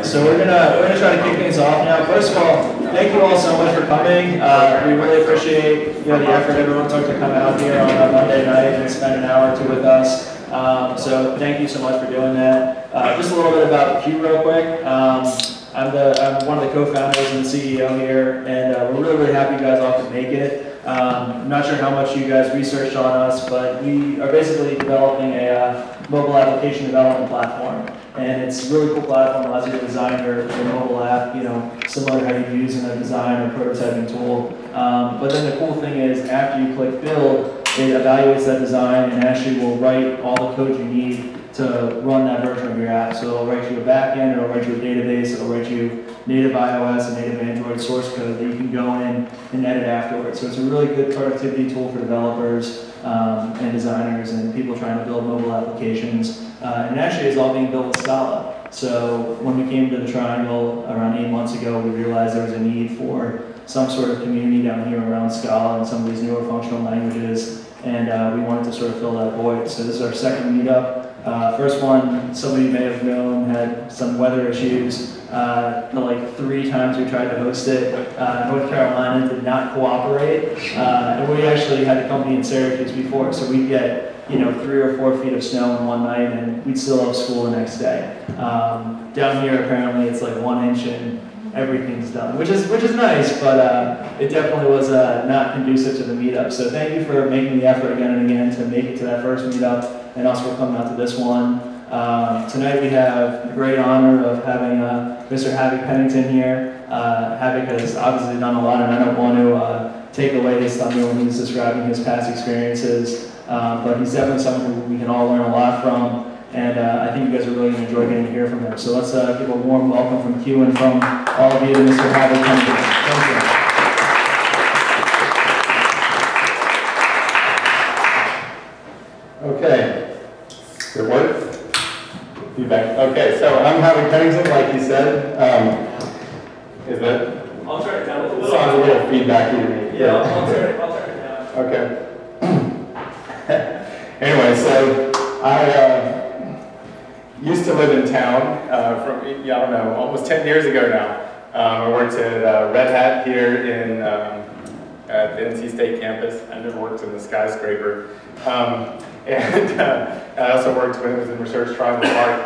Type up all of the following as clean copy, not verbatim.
So we're gonna try to kick things off now. First of all, thank you all so much for coming. We really appreciate the effort everyone took to come out here on a Monday night and spend an hour or two with us. So thank you so much for doing that. Just a little bit about Q real quick. I'm one of the co-founders and the CEO here, and we're really happy you guys all could make it. I'm not sure how much you guys researched on us, but we are basically developing a mobile application development platform. And it's a really cool platform, allows you to design your mobile app, similar to how you use in a design or prototyping tool. But then the cool thing is, after you click build, it evaluates that design and actually will write all the code you need to run that version of your app. So it'll write you a backend, it'll write you a database, it'll write you native iOS and native Android source code that you can go in and edit afterwards. So it's a really good productivity tool for developers and designers and people trying to build mobile applications. And it actually is all being built with Scala. So when we came to the Triangle around 8 months ago, we realized there was a need for some sort of community down here around Scala and some of these newer functional languages. And we wanted to sort of fill that void. So this is our second meetup. First one, somebody you may have known, had some weather issues. Like 3 times we tried to host it. North Carolina did not cooperate. And we actually had a company in Syracuse before, so we'd get 3 or 4 feet of snow in one night, and we'd still have school the next day. Down here, apparently, it's like 1 inch and everything's done, which is nice, but it definitely was not conducive to the meetup. So thank you for making the effort again and again to make it to that first meetup, and also for coming out to this one. Tonight we have the great honor of having Mr. Havoc Pennington here. Havoc has obviously done a lot, and I don't want to take away his thunder when he's describing his past experiences, but he's definitely someone who we can all learn a lot from. And I think you guys are really going to enjoy getting to hear from him. So let's give a warm welcome from Q and from all of you to Mr. Havoc Pennington. Thank you. Okay. Good work? Feedback. Okay, so I'm Havoc Pennington, like you said. Is that? I'll turn it down a little bit. Sounds a little feedbacky to me. Yeah, I'll turn it down. Okay. Anyway, so I used to live in town from, I don't know, almost 10 years ago now. I worked at Red Hat here in at the NC State campus. I never worked in the skyscraper. And I also worked when it was in Research Triangle Park.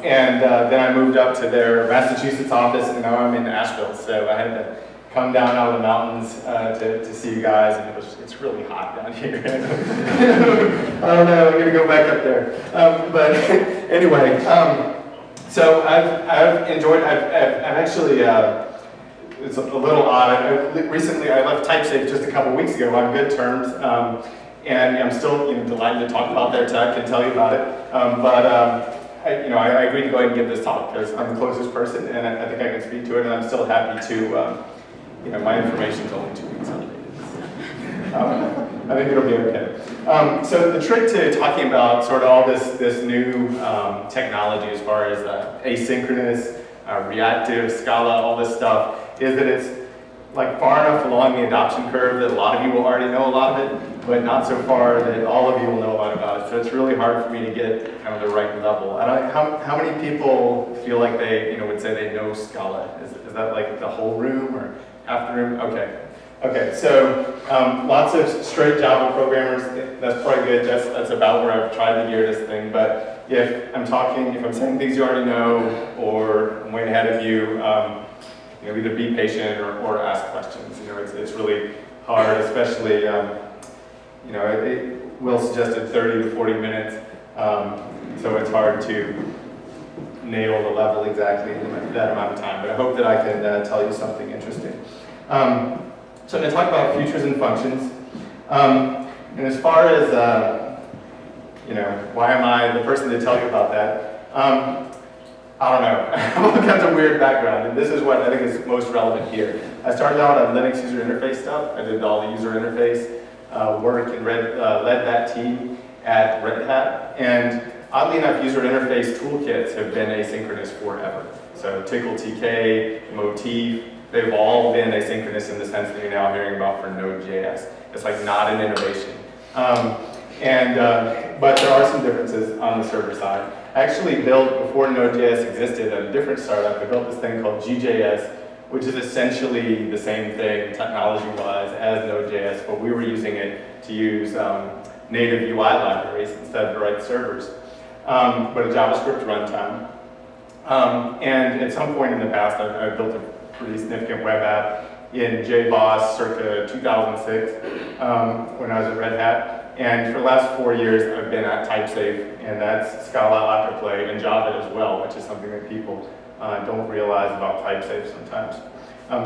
And then I moved up to their Massachusetts office, and now I'm in Nashville. So I had to come down out of the mountains to see you guys, and it's really hot down here. I don't know, I'm going to go back up there. But anyway, so I've enjoyed, I've actually, it's a little odd. Recently, I left Typesafe just a couple weeks ago on good terms. And I'm still delighted to talk about their tech and tell you about it. I agreed to go ahead and give this talk because I'm the closest person, and I think I can speak to it, and I'm still happy to, my information's only 2 weeks outdated. I think it'll be okay. So the trick to talking about sort of all this new technology as far as asynchronous, reactive, Scala, all this stuff, is that it's like far enough along the adoption curve that a lot of you will already know a lot of it, but not so far that all of you will know a lot about it. So it's really hard for me to get kind of the right level. How many people feel like they would say they know Scala? Is that like the whole room or half the room? Okay. Okay, so lots of straight Java programmers, that's probably good. That's about where I've tried to gear this thing. But if I'm saying things you already know, or I'm way ahead of you, either be patient or ask questions. It's really hard, especially, Will suggested 30 to 40 minutes, so it's hard to nail the level exactly in that amount of time. But I hope that I can tell you something interesting. So I'm going to talk about features and functions. And as far as, why am I the person to tell you about that? I don't know. I've got a weird background, and this is what I think is most relevant here. I started out on Linux user interface stuff. I did all the user interface work and led that team at Red Hat. And oddly enough, user interface toolkits have been asynchronous forever. So Tickle TK, Motif, they've all been asynchronous in the sense that you're now hearing about for Node.js. It's like not an innovation. But there are some differences on the server side. I actually built, before Node.js existed, at a different startup, I built this thing called GJS, which is essentially the same thing technology-wise as Node.js, but we were using it to use native UI libraries instead of write servers, but a JavaScript runtime. And at some point in the past, I built a pretty significant web app in JBoss circa 2006 when I was at Red Hat. And for the last 4 years, I've been at Typesafe, and that's Scala, Akka, and Java as well, which is something that people don't realize about Typesafe sometimes.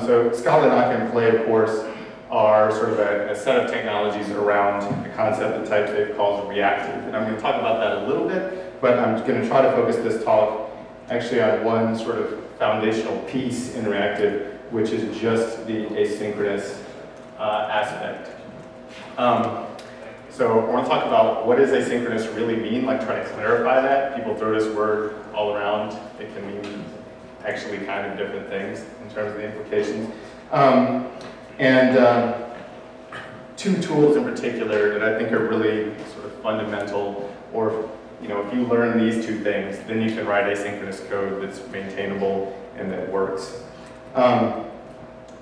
So Scala and Akka and Play, of course, are sort of a set of technologies around the concept that Typesafe calls reactive. And I'm going to talk about that a little bit, but I'm going to try to focus this talk actually on one sort of foundational piece in reactive, which is just the asynchronous aspect. So I want to talk about what does asynchronous really mean, like try to clarify that. People throw this word all around. It can mean actually kind of different things in terms of the implications. Two tools in particular that I think are really sort of fundamental, or if you learn these two things, then you can write asynchronous code that's maintainable and that works.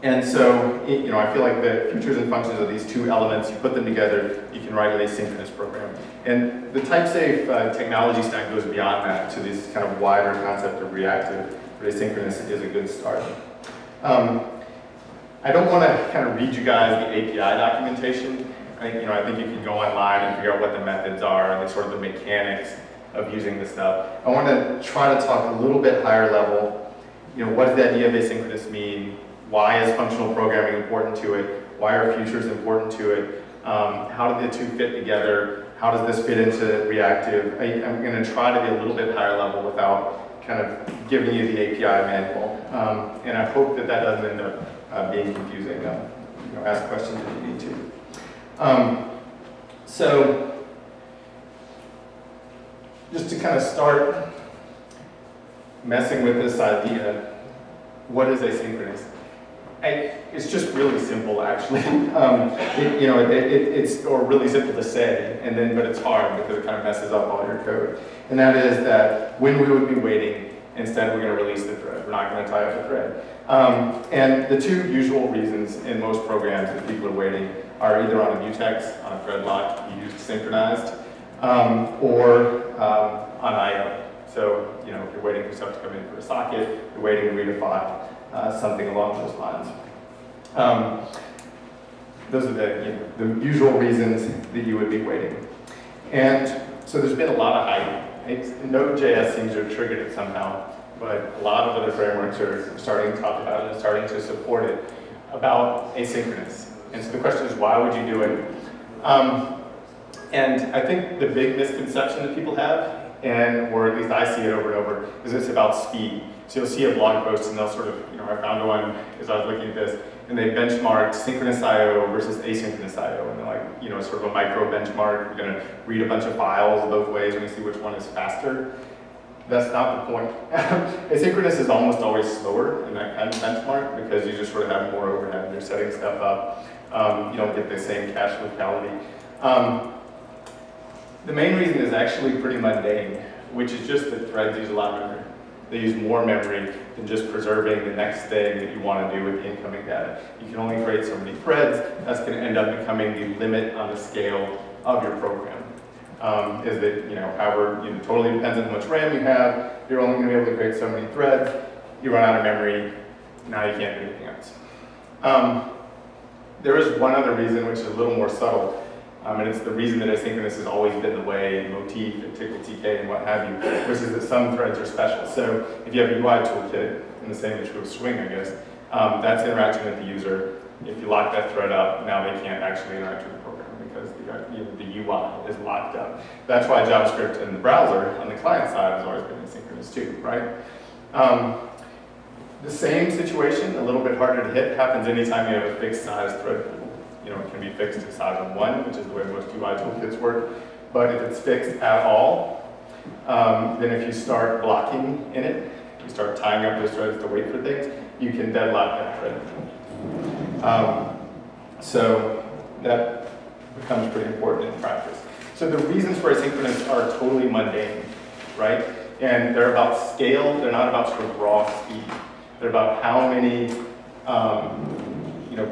And so, I feel like the features and functions of these two elements, you put them together, you can write an asynchronous program. And the Typesafe technology stack goes beyond that to this kind of wider concept of reactive, but asynchronous is a good start. I don't want to kind of read you guys the API documentation. I think you can go online and figure out what the methods are and the sort of the mechanics of using this stuff. I want to try to talk a little bit higher level. What does the idea of asynchronous mean? Why is functional programming important to it? Why are features important to it? How do the two fit together? How does this fit into reactive? I'm going to try to be a little bit higher level without kind of giving you the API manual. And I hope that that doesn't end up being confusing. Ask questions if you need to. So just to kind of start messing with this idea, what is asynchronous? It's just really simple, actually. It's really simple to say, but it's hard because it kind of messes up all your code. And that is that when we would be waiting, instead we're going to release the thread. We're not going to tie up the thread. And the two usual reasons in most programs that people are waiting are either on a mutex, on a thread lock, used synchronized, or on I/O. So, if you're waiting for stuff to come in for a socket, you're waiting to read a file. Something along those lines. Those are the usual reasons that you would be waiting. And so there's been a lot of hype. Node.js seems to have triggered it somehow, but a lot of other frameworks are starting to talk about it and starting to support it, about asynchronous. And so the question is, why would you do it? And I think the big misconception that people have, or at least I see it over and over, is it's about speed. So you'll see a blog post and they'll sort of, I found one as I was looking at this, and they benchmarked synchronous I/O versus asynchronous I/O, and they're like, sort of a micro benchmark. We're going to read a bunch of files both ways and we see which one is faster. That's not the point. Asynchronous is almost always slower in that kind of benchmark because you just sort of have more overhead and you're setting stuff up. You don't get the same cache locality. The main reason is actually pretty mundane, which is just that threads use a lot of memory. They use more memory than just preserving the next thing that you want to do with the incoming data. You can only create so many threads. That's going to end up becoming the limit on the scale of your program. Is that, however, it totally depends on how much RAM you have. You're only going to be able to create so many threads. You run out of memory. Now you can't do anything else. There is one other reason, which is a little more subtle. And it's the reason that asynchronous has always been the way, Motif and TickleTK and what have you, which is that some threads are special. So if you have a UI toolkit, and the same is true of Swing, I guess, that's interacting with the user. If you lock that thread up, now they can't actually interact with the program because the UI is locked up. That's why JavaScript in the browser on the client side has always been asynchronous too, right? The same situation, a little bit harder to hit, happens anytime you have a fixed size thread pool. It can be fixed to size of 1, which is the way most UI toolkits work. But if it's fixed at all, then if you start blocking in it, you start tying up those threads to wait for things, you can deadlock that thread. So that becomes pretty important in practice. So the reasons for asynchronous are totally mundane, right? And they're about scale, they're not about sort of raw speed. They're about how many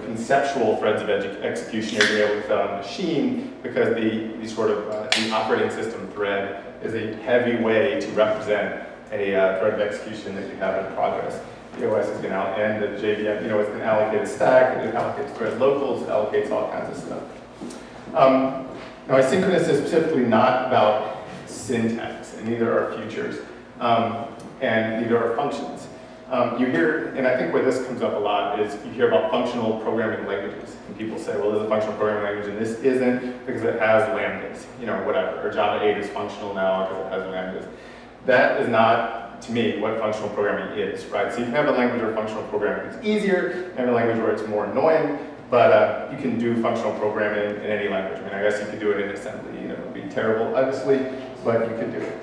conceptual threads of execution you're going to be able to fit on a machine, because the operating system thread is a heavy way to represent a thread of execution that you have in progress. The OS is going to and the JVM, it's going to allocate a stack, it allocates thread locals, it allocates all kinds of stuff. Now, asynchronous is specifically not about syntax, and neither are futures, and neither are functions. You hear, and I think where this comes up a lot is you hear about functional programming languages, and people say, well, this is a functional programming language, and this isn't because it has lambdas, whatever, or Java 8 is functional now because it has lambdas. That is not, to me, what functional programming is, right? So you can have a language where functional programming is easier, and a language where it's more annoying, but you can do functional programming in any language. I mean, I guess you could do it in assembly, it would be terrible, obviously, but you could do it.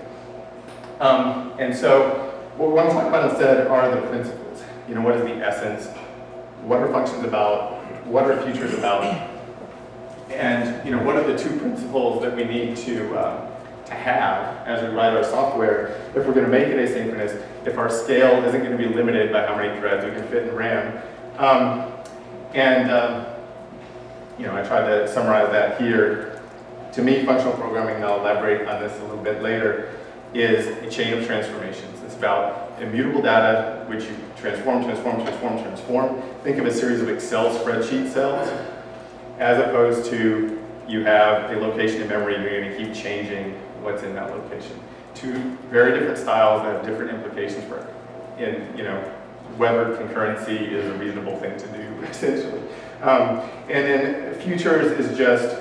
And so, what we want to talk about instead are the principles. What is the essence? What are functions about? What are features about? And what are the two principles that we need to have as we write our software if we're going to make it asynchronous, if our scale isn't going to be limited by how many threads we can fit in RAM. I tried to summarize that here. To me, functional programming, and I'll elaborate on this a little bit later, is a chain of transformations. It's about immutable data, which you transform. Think of a series of Excel spreadsheet cells, as opposed to you have a location in memory and you're going to keep changing what's in that location. Two very different styles that have different implications for it. Whether concurrency is a reasonable thing to do, essentially. And then futures is just,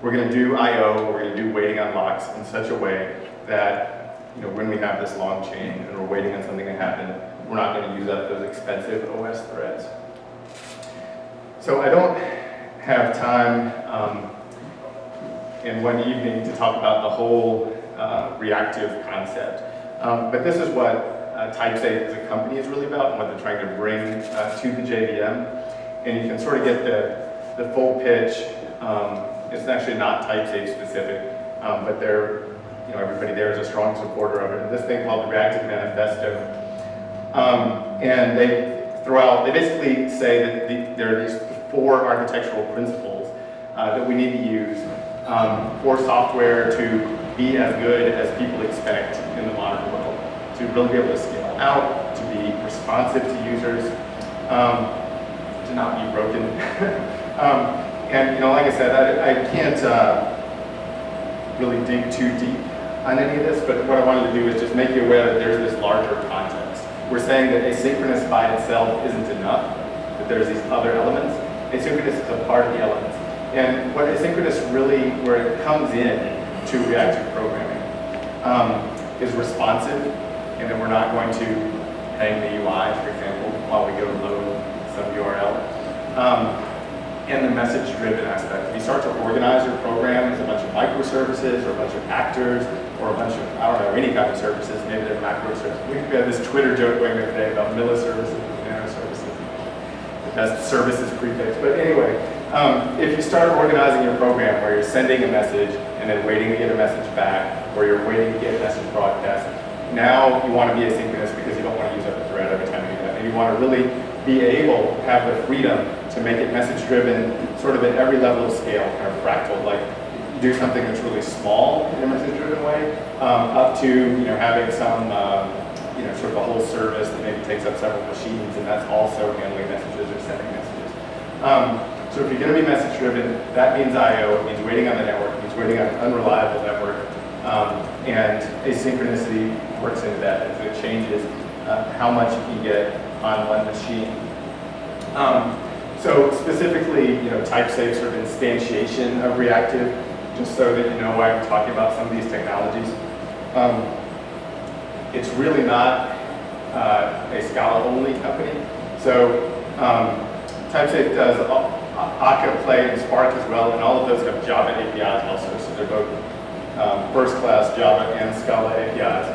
we're going to do I/O, we're going to do waiting on locks in such a way that when we have this long chain and we're waiting on something to happen, we're not going to use up those expensive OS threads. So I don't have time in one evening to talk about the whole reactive concept. But this is what Typesafe as a company is really about and what they're trying to bring to the JVM. And you can sort of get the full pitch. It's actually not Typesafe specific, but they're, everybody there is a strong supporter of it. This thing called the Reactive Manifesto. And they basically say that there are these 4 architectural principles that we need to use for software to be as good as people expect in the modern world, to really be able to scale out, to be responsive to users, to not be broken. And like I said, I can't really dig too deep on any of this, but what I wanted to do is just make you aware that there's this larger context. We're saying that asynchronous by itself isn't enough, that there's these other elements. Asynchronous is a part of the elements. And what asynchronous really, where it comes in to reactive programming, is responsive, and that we're not going to hang the UI, for example, while we go load some URL. And the message-driven aspect. If you start to organize your program as a bunch of microservices or a bunch of actors or a bunch of, any kind of services, maybe they're macroservices. We had this Twitter joke going the other day about milliservices and nanoservices. The best services prefix. But anyway, if you start organizing your program where you're sending a message and then waiting to get a message back, or you're waiting to get a message broadcast, now you want to be asynchronous because you don't want to use up a thread every time you do that. And you want to really be able to have the freedom to make it message-driven, sort of at every level of scale, kind of fractal, like do something that's really small in a message-driven way, up to having some sort of a whole service that maybe takes up several machines, and that's also handling messages or sending messages. So if you're going to be message-driven, that means I/O, it means waiting on the network, it means waiting on an unreliable network, and asynchronicity works into that as it changes how much you can get on one machine. So specifically, Typesafe sort of instantiation of reactive, just so that you know why I'm talking about some of these technologies. It's really not a Scala-only company. So Typesafe does Akka, Play, and Spark as well, and all of those have Java APIs also. So they're both first-class Java and Scala APIs.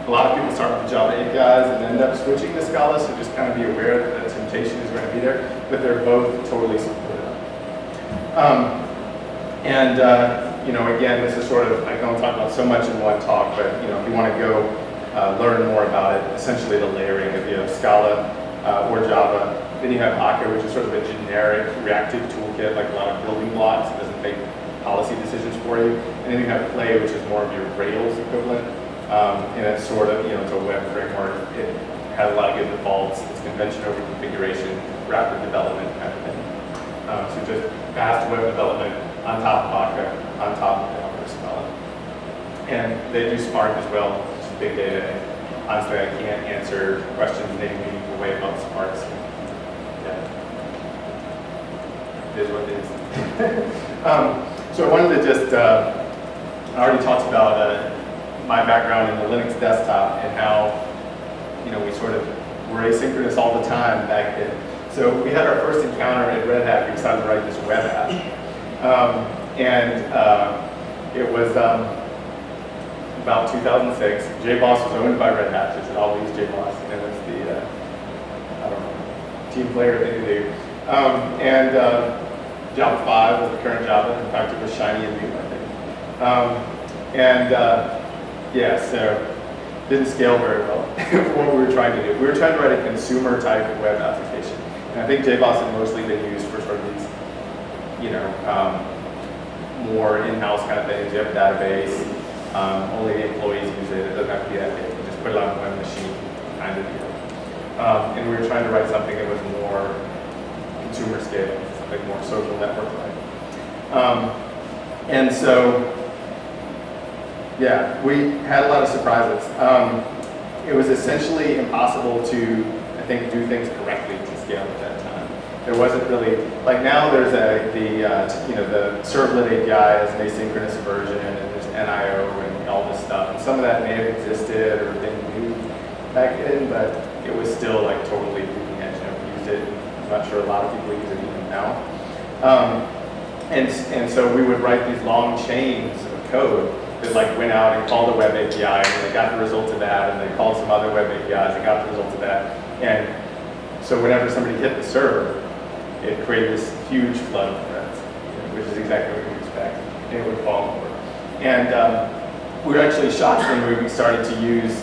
A lot of people start with Java APIs and end up switching to Scala, so just kind of be aware that the temptation is going to be there, but they're both totally supported. you know, again, this is sort of, I don't talk about so much in one talk, but you know, if you want to go learn more about it, essentially the layering. If you have Scala or Java, then you have Akka, which is sort of a generic reactive toolkit, like a lot of building blocks. It doesn't make policy decisions for you. And then you have Play, which is more of your Rails equivalent. And it's sort of, you know, it's a web framework. It has a lot of good defaults. It's convention over configuration, rapid development kind of thing. So just fast web development on top of Akka, on top of Scala. And they do Spark as well, which is big data. And honestly, I can't answer questions in any meaningful way about Spark. So, yeah. It is what it is. So I wanted to just, I already talked about my background in the Linux desktop and how, you know, we sort of were asynchronous all the time back then. So we had our first encounter at Red Hat. We decided to write this web app. It was about 2006. JBoss was owned by Red Hat. It's always JBoss, and it's the, I don't know, team player thing to do. Java 5 was the current Java. In fact, it was shiny and new, I think. Yeah, so didn't scale very well for what we were trying to do. We were trying to write a consumer type web application. And I think JBoss had mostly been used for sort of these, you know, more in-house kind of things. You have a database, only the employees use it. It doesn't have to be that big. You just put it on a web machine, kind of deal. And we were trying to write something that was more consumer scale, something more social network-like. And so, yeah, we had a lot of surprises. It was essentially impossible to, I think, do things correctly to scale at that time. There wasn't really, like now there's you know, the servlet API has an asynchronous version, and there's NIO and all this stuff. And some of that may have existed or been new back then, but it was still like totally bleeding edge. You know, we used it. I'm not sure a lot of people use it even now. And so we would write these long chains of code that like went out and called a web API, and they got the result of that, and they called some other web APIs and got the result of that. And so whenever somebody hit the server, it created this huge flood of threads, which is exactly what you expect, and it would fall over. And we were actually shocked when we started to use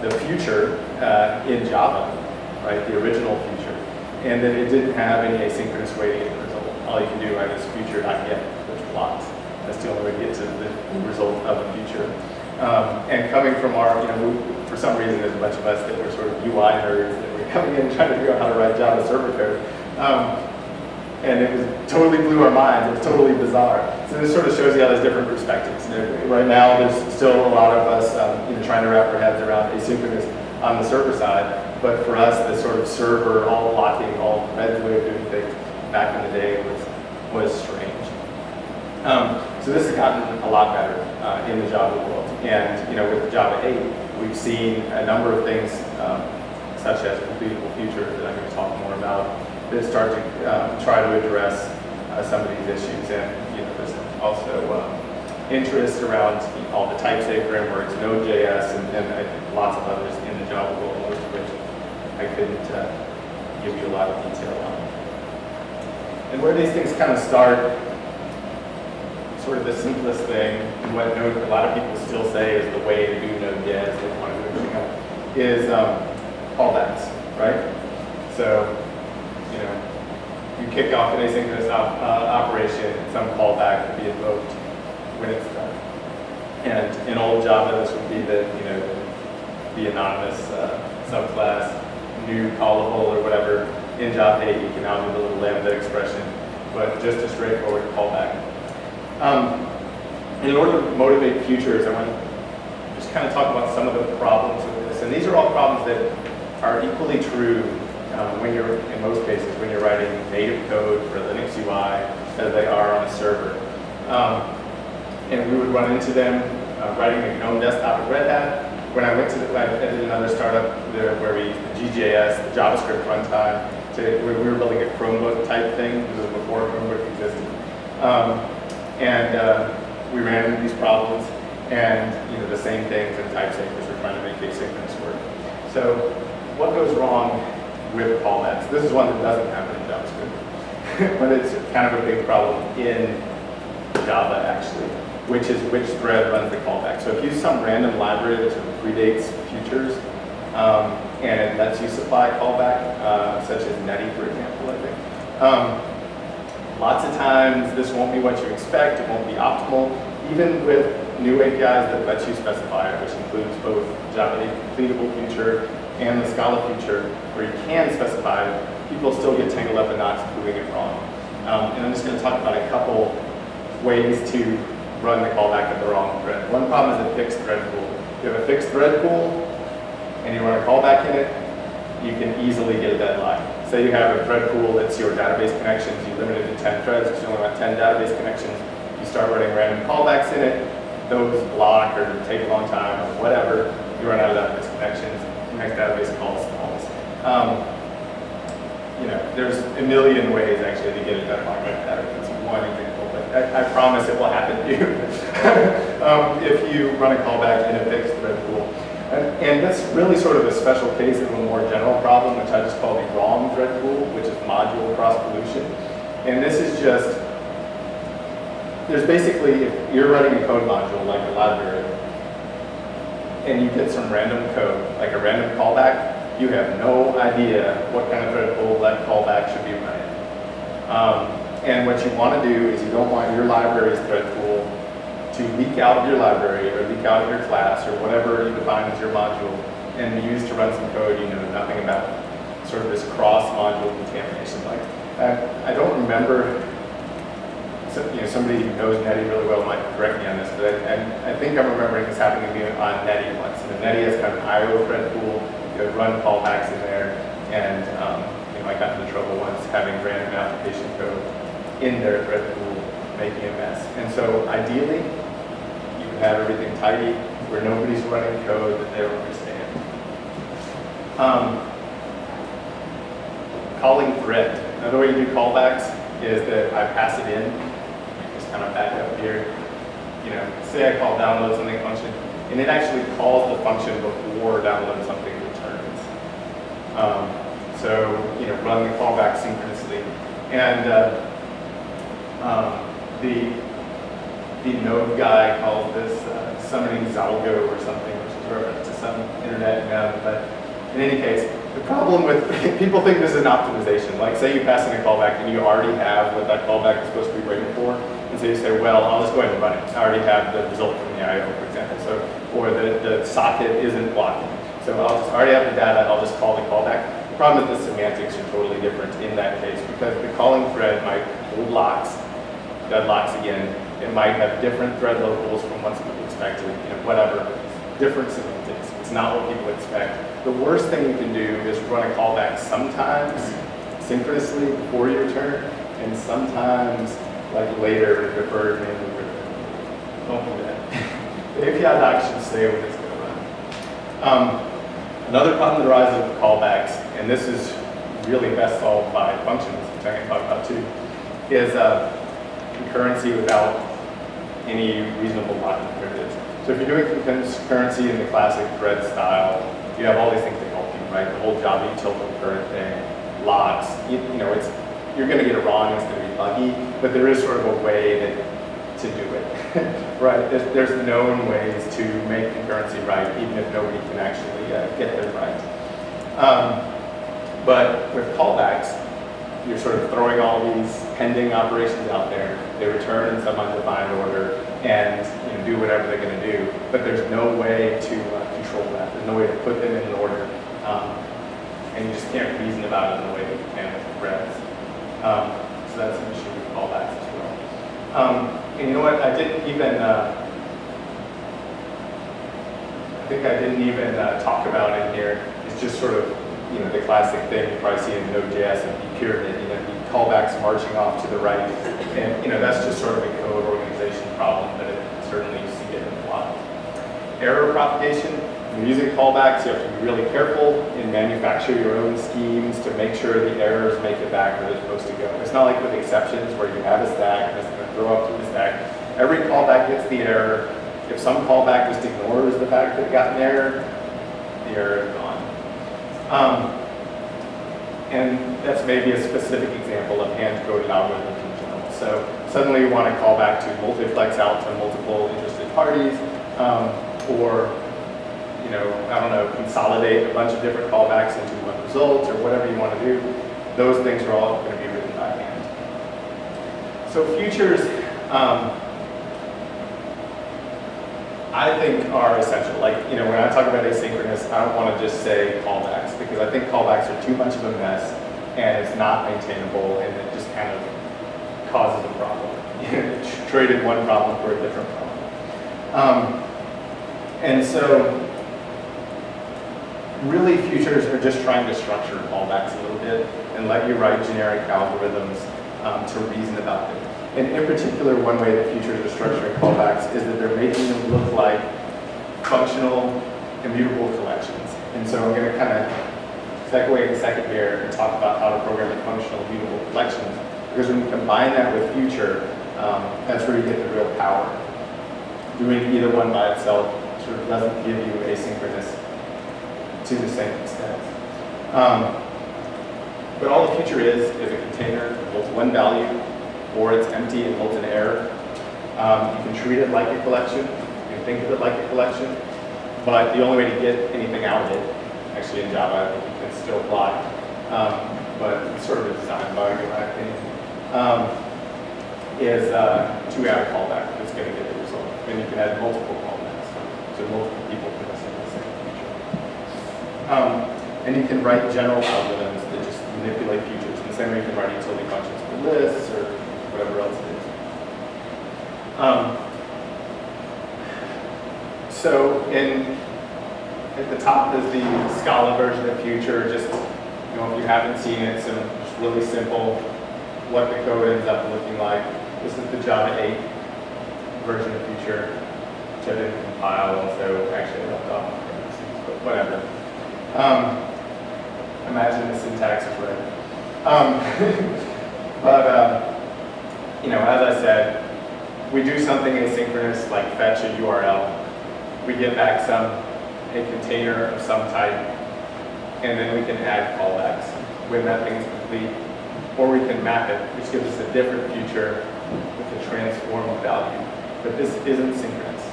the future in Java, right, the original future, and then it didn't have any asynchronous way to get the result. All you can do is future.get, which blocks. That's the only way to get to the result of a feature. And coming from our, you know, for some reason there's a bunch of us that were sort of UI nerds that were coming in trying to figure out how to write Java server code. And it was totally blew our minds. It was totally bizarre. So this sort of shows you how there's different perspectives. Right now there's still a lot of us you know, trying to wrap our heads around asynchronous on the server side. But for us, the sort of server, all blocking, all red way of doing things back in the day was strange. So this has gotten a lot better in the Java world. And you know, with Java 8, we've seen a number of things such as CompletableFuture that I'm going to talk more about that start to try to address some of these issues. And you know, there's also interest around all the Typesafe frameworks, Node.js, and lots of others in the Java world, most of which I couldn't give you a lot of detail on. And where these things kind of start, sort of the simplest thing, and what Node, a lot of people still say is the way to do Node.js, they don't want to do anything else, is callbacks, right? So, you know, you kick off an asynchronous operation, some callback will be invoked when it's done. And in old Java, this would be the anonymous subclass, new callable or whatever. In Java 8, you can now do the little lambda expression, but just a straightforward callback. In order to motivate futures, I want to just kind of talk about some of the problems with this. And these are all problems that are equally true when you're, in most cases, when you're writing native code for Linux UI as they are on a server. And we would run into them writing a GNOME desktop at Red Hat. When I went to I did another startup where we used the GJS, the JavaScript runtime, we were building a Chromebook type thing. This was before Chromebook existed. We ran into these problems, and you know, the same things in Typesafe as we're trying to make asynchronous work. So what goes wrong with callbacks? This is one that doesn't happen in JavaScript, but it's kind of a big problem in Java actually. which is which thread runs the callback. So if you use some random library that sort of predates futures, and it lets you supply callback, such as Netty, for example, I think. Lots of times this won't be what you expect, it won't be optimal, even with new APIs that let you specify it, which includes both Java CompletableFuture and the Scala feature, where you can specify it, people still get tangled up in knots doing it wrong. And I'm just going to talk about a couple ways to run the callback at the wrong thread. One problem is a fixed thread pool. If you have a fixed thread pool and you run a callback in it, you can easily get a deadline. Say you have a thread pool that's your database connections, you limit it to 10 threads because you only want 10 database connections, you start running random callbacks in it, those block or take a long time or whatever, you run out of database connections, the next database calls stalls. You know, there's a million ways actually to get a deadline like that. That's one example, but I promise it will happen to you if you run a callback in a fixed thread pool. And that's really sort of a special case of a more general problem, which I just call the wrong thread pool, which is module cross-pollution. And this is just, there's basically, if you're running a code module like a library, and you get some random code, like a random callback, you have no idea what kind of thread pool that callback should be running. And what you want to do is you don't want your library's thread pool to leak out of your library or leak out of your class or whatever you define as your module and be used to run some code you know nothing about. Sort of this cross-module contamination. Like, I don't remember, somebody who knows Netty really well might correct me on this, but I think I'm remembering this happening to me on Netty once. And the Netty has kind of an IO thread pool, you run callbacks in there, and I got into trouble once having random application code in their thread pool making a mess. And so ideally, you can have everything tidy where nobody's running code that they don't understand. Calling thread. Another way you do callbacks is that I pass it in. Just kind of back up here. Say I call download something function, and it actually calls the function before download something returns. So run the callback synchronously. And the node guy calls this summoning Zalgo or something, which is a reference to some internet node. But in any case, the problem with people think this is an optimization. Like, say you pass in a callback and you already have what that callback is supposed to be waiting for, and so you say, well, I'll just go ahead and run it. I already have the result from the I/O, for example. So, or the socket isn't blocking. So I already have the data. I'll just call the callback. The problem is the semantics are totally different in that case because the calling thread might hold locks. Deadlocks again. It might have different thread locals from what's expected, whatever. Different semantics. It's not what people expect. The worst thing you can do is run a callback sometimes synchronously before you return, and sometimes like later deferred manually return. Don't do that. The API doc should say when it's going to run. Another problem that arises with callbacks, and this is really best solved by functions, which I'm going to talk about too, is concurrency without any reasonable logic primitives. So if you're doing concurrency in the classic thread style, you have all these things that help you, right? The whole Java util concurrent thing, locks, you're going to get it wrong, it's going to be buggy, but there is sort of a way to do it, right? There's known ways to make concurrency right, even if nobody can actually get them right. But with callbacks, you're sort of throwing all these pending operations out there. They return in some undefined order and do whatever they're going to do. But there's no way to control that. There's no way to put them in an order. And you just can't reason about it in the way that you can with threads. So that's an issue with callbacks as well. And you know what? I didn't even, I think I didn't even talk about in here. It's just sort of the classic thing you probably see in Node.js and the pyramid, the callbacks marching off to the right. And that's just sort of a code organization problem, but certainly you see it in a lot. Error propagation. When you're using callbacks, you have to be really careful and manufacture your own schemes to make sure the errors make it back where they're supposed to go. It's not like with exceptions where you have a stack and it's going to throw up to the stack. Every callback gets the error. If some callback just ignores the fact that it got an error, the error is gone. And that's maybe a specific example of hand-coded algorithms in general. So suddenly you want to call back to multiplex out to multiple interested parties, or I don't know, consolidate a bunch of different callbacks into one result, or whatever you want to do. Those things are all going to be written by hand. So futures, I think are essential. Like, when I talk about asynchronous, I don't want to just say callbacks, because I think callbacks are too much of a mess, and it's not maintainable, and it just kind of causes a problem. Traded one problem for a different problem. And so, really, futures are just trying to structure callbacks a little bit and let you write generic algorithms to reason about them. And in particular, one way that futures are structuring callbacks is that they're making them look like functional, immutable collections. And so I'm going to kind of segue in a second here and talk about how to program in functional, immutable collections. Because when you combine that with future, that's where you get the real power. Doing either one by itself sort of doesn't give you asynchronous to the same extent. But all the future is a container that holds one value, or it's empty and holds an error. You can treat it like a collection. You can think of it like a collection. But the only way to get anything out of it, actually in Java, I think you can still apply, but it's sort of a design bug in my opinion, is to add a callback that's going to get the result. And you can add multiple callbacks, so multiple people can assign the same feature. And you can write general algorithms that just manipulate futures in the same way you can write utility functions for lists or whatever else it is. So at the top is the Scala version of future. Just if you haven't seen it, so just really simple. What the code ends up looking like. This is the Java 8 version of future, which I didn't compile, so actually I left off, but whatever. Imagine the syntax is right. As I said, we do something asynchronous like fetch a URL. We get back a container of some type, and then we can add callbacks when that thing is complete. Or we can map it, which gives us a different future with a transformed value. But this isn't synchronous.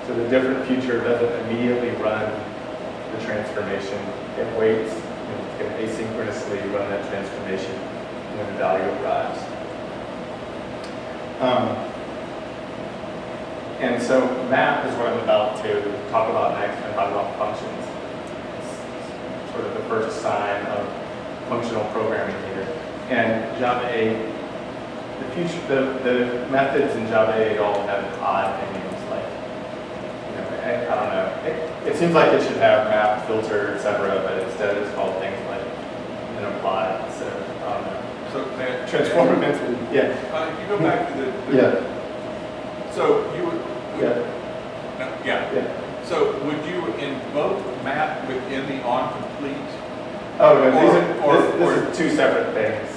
So the different future doesn't immediately run the transformation. It waits and it can asynchronously run that transformation when the value arrives. And so map is what I'm about to talk about next. I'm talking about functions. It's sort of the first sign of functional programming here. And Java 8, the methods in Java 8 all have odd names, like, I don't know. It seems like it should have map, filter, etc., but instead it's called things like apply. So I don't know. So transform mentally, yeah. If you go back to the yeah. So you would Yeah. So would you invoke map within the onComplete? Oh no, these are two separate things.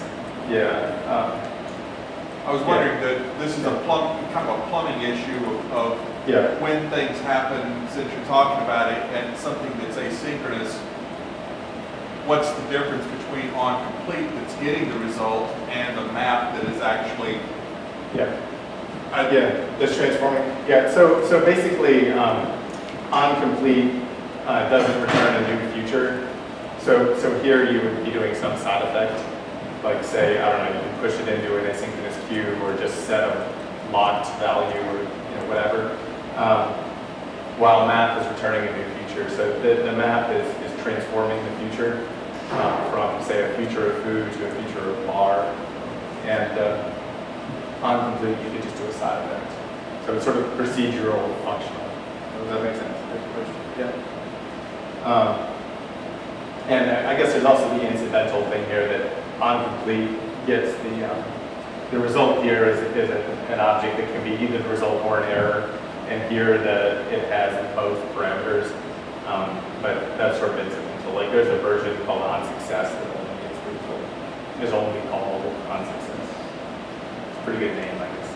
Yeah. I was wondering that this is a kind of a plumbing issue of when things happen, since you're talking about it, and something that's asynchronous. What's the difference between onComplete that's getting the result and a map that is actually that's transforming. Yeah, so basically onComplete doesn't return a new future. So here you would be doing some side effect, like say, I don't know, you can push it into an asynchronous queue or just set a locked value or whatever, while map is returning a new future. So the map is transforming the future from, say, a future of food to a future of bar. And onComplete, you could just do a side effect. So it's sort of procedural functional. Does that make sense? Yeah. And I guess there's also the incidental thing here that onComplete gets the result here is an object that can be either the result or an error. And here it has both parameters, but that's sort of incidental. Like there's a version called onSuccess that only gets the result. It's only called onSuccess. It's a pretty good name, I guess.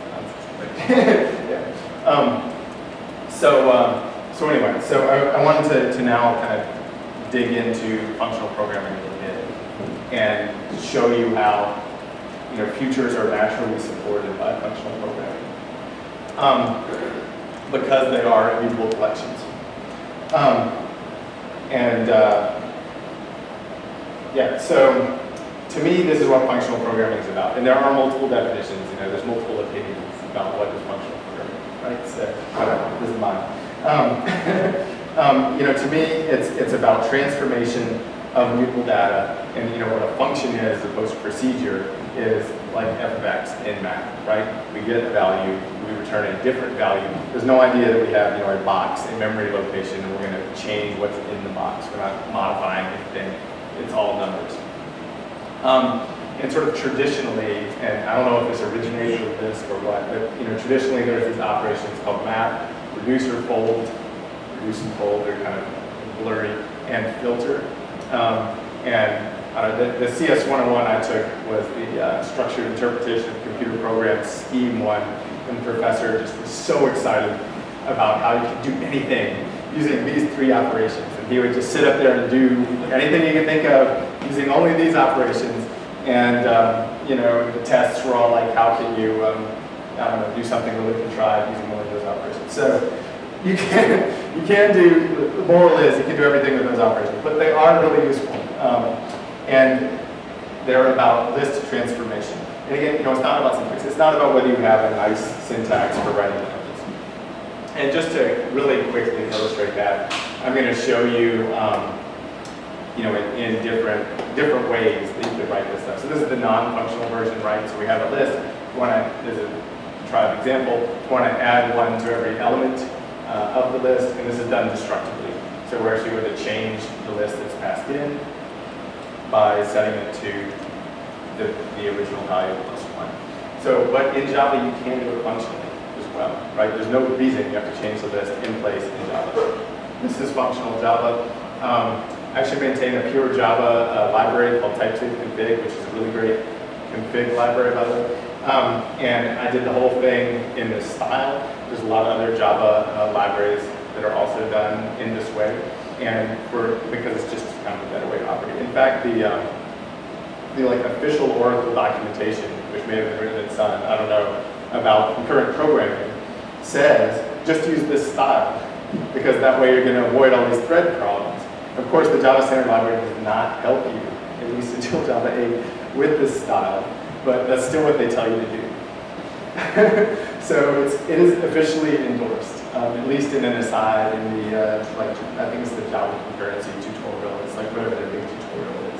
So anyway, so I wanted to now kind of dig into functional programming a little bit and show you how futures are naturally supported by functional programming because they are immutable collections. Yeah, so to me, this is what functional programming is about. And there are multiple definitions. There's multiple opinions about what is functional programming, right? So whatever, this is mine. To me, it's about transformation of mutable data, and what a function is, as opposed to procedure, is like f of x in math, right? We get a value, we return a different value. There's no idea that we have a box, a memory location, and we're going to change what's in the box. We're not modifying anything. It's all numbers. And sort of traditionally, and I don't know if this originated with this or what, but traditionally there's these operations called map, reduce and fold, they're kind of blurry, and filter. The CS 101 I took was the structured interpretation of computer programs, scheme 1, and the professor just was so excited about how you could do anything using these 3 operations. And he would just sit up there and do anything you could think of using only these operations. And the tests were all like, how can you, do something really contrived using only those operations. So you can do, the moral is you can do everything with those operations, but they are really useful. And they're about list transformation. And again, it's not about syntax. It's not about whether you have a nice syntax for writing languages. And just to really quickly illustrate that, I'm going to show you, in different ways that you could write this stuff. So this is the non-functional version, right? So we have a list. There's a try an example. You want to add 1 to every element of the list, and this is done destructively. So we're actually going to change the list that's passed in by setting it to the original value plus 1. So, but in Java you can do it functionally as well, right? There's no reason you have to change the list in place in Java. This is functional Java. I actually maintain a pure Java library called Typesafe Config, which is a really great config library, by the way. And I did the whole thing in this style. There's a lot of other Java libraries that are also done in this way, and because it's just kind of a better way to operate. In fact, the official Oracle documentation, which may have been written in Sun, I don't know, about concurrent programming, says just use this style, because that way you're going to avoid all these thread problems. Of course, the Java Standard Library does not help you, at least until Java 8, with this style, but that's still what they tell you to do. So it is officially endorsed, at least in an aside in the, I think it's the Java concurrency tutorial. It's like whatever their big tutorial is.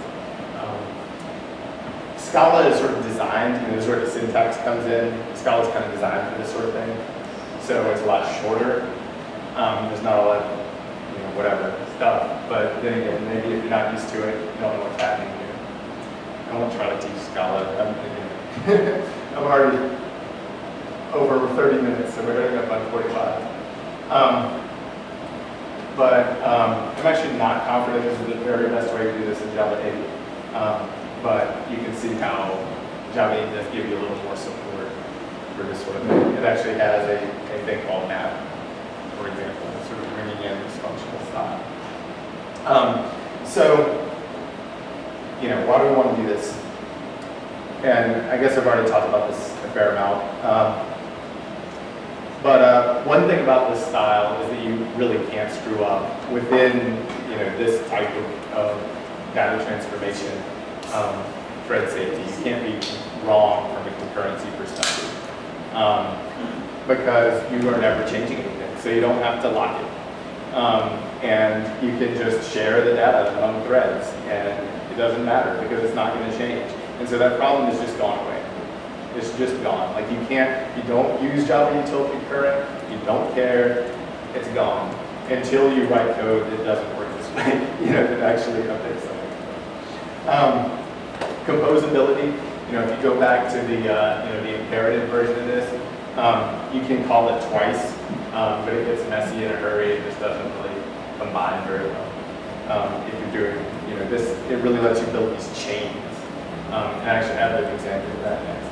Scala is sort of designed, this is where the syntax comes in. Scala is kind of designed for this sort of thing. So it's a lot shorter. There's not a lot of, whatever stuff. But then again, maybe if you're not used to it, you don't know what's happening here. I won't try to teach Scala. I'm already over 30 minutes, so we're going to go about 45. I'm actually not confident this is the very best way to do this in Java 8. But you can see how Java 8 does give you a little more support for this sort of thing. It actually has a thing called map, for example, sort of bringing in this functional style. Why do we want to do this? And I guess I've already talked about this a fair amount. One thing about this style is that you really can't screw up within this type of data transformation thread safety. You can't be wrong from a concurrency perspective because you are never changing anything, so you don't have to lock it. And you can just share the data among threads, and it doesn't matter because it's not going to change. And so that problem has just gone away. It's just gone. Like you don't use Java util concurrent, you don't care, it's gone. Until you write code that doesn't work this way, that actually updates something. Composability, if you go back to the the imperative version of this, you can call it twice, but it gets messy in a hurry. It just doesn't really combine very well. If you're doing, this, it really lets you build these chains. And I actually have an example of that next.